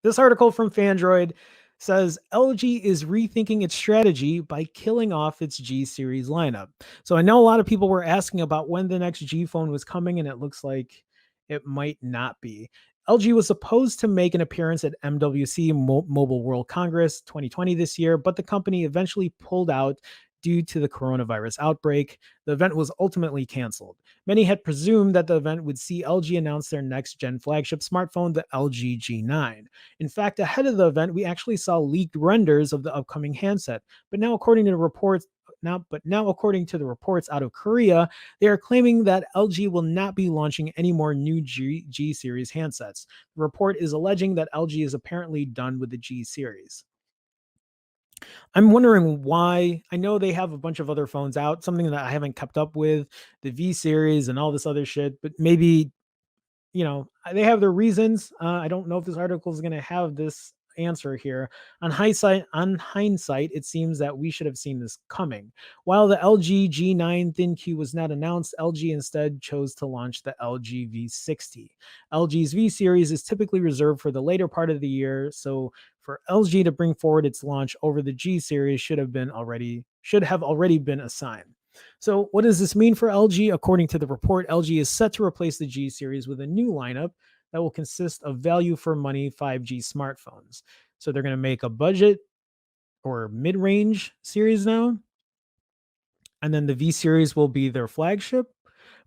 This article from Fandroid says LG is rethinking its strategy by killing off its G series lineup. So I know a lot of people were asking about when the next G phone was coming, and it looks like it might not be. LG was supposed to make an appearance at MWC Mobile World Congress 2020 this year, but the company eventually pulled out due to the coronavirus outbreak. The event was ultimately canceled. Many had presumed that the event would see LG announce their next gen flagship smartphone, the LG G9. In fact, ahead of the event, we actually saw leaked renders of the upcoming handset. But now, according to the reports, according to the reports out of Korea, they are claiming that LG will not be launching any more new G series handsets. The report is alleging that LG is apparently done with the G series. I'm wondering why. I know they have a bunch of other phones out, something that I haven't kept up with, the V series and all this other shit, but maybe, they have their reasons. I don't know if this article is going to have this answer here. On hindsight, it seems that we should have seen this coming. While the LG G9 ThinQ was not announced, LG instead chose to launch the LG V60. LG's V series is typically reserved for the later part of the year, so for LG to bring forward its launch over the G series should have already been a sign. So, what does this mean for LG? According to the report, LG is set to replace the G series with a new lineup that will consist of value for money 5G smartphones. So, they're going to make a budget or mid range series now. And then the V series will be their flagship.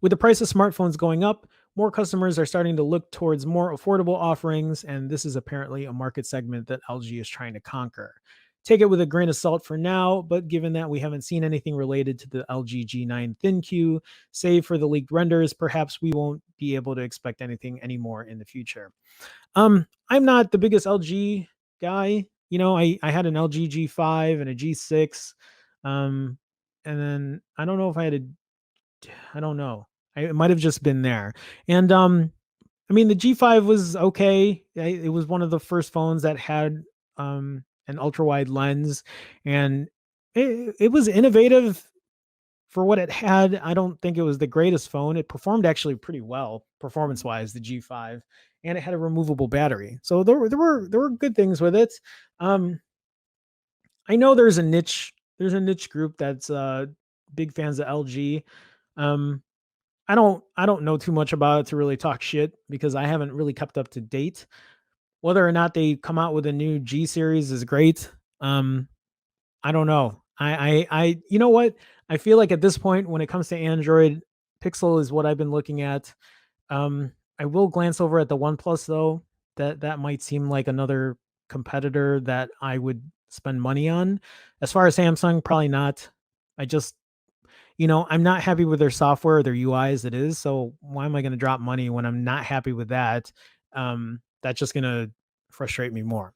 With the price of smartphones going up, more customers are starting to look towards more affordable offerings, and this is apparently a market segment that LG is trying to conquer. Take it with a grain of salt for now, but given that we haven't seen anything related to the LG G9 ThinQ, save for the leaked renders, perhaps we won't be able to expect anything anymore in the future. I'm not the biggest LG guy. I had an LG G5 and a G6. Um, and then I don't know if I don't know. It might have just been there. And I mean, the G5 was okay. It was one of the first phones that had an ultra wide lens, and it was innovative for what it had. I don't think it was the greatest phone. It performed actually pretty well performance wise, the G5, and it had a removable battery. So there were good things with it. Um, I know there's a niche group that's big fans of LG. Um, I don't know too much about it to really talk shit because I haven't really kept up to date. Whether or not they come out with a new G series is great. Um, I don't know. You know what? I feel like at this point, when it comes to Android, Pixel is what I've been looking at. I will glance over at the OnePlus though. That might seem like another competitor that I would spend money on. As far as Samsung, probably not. I just, I'm not happy with their software, their UI as it is. So why am I going to drop money when I'm not happy with that? That's just going to frustrate me more.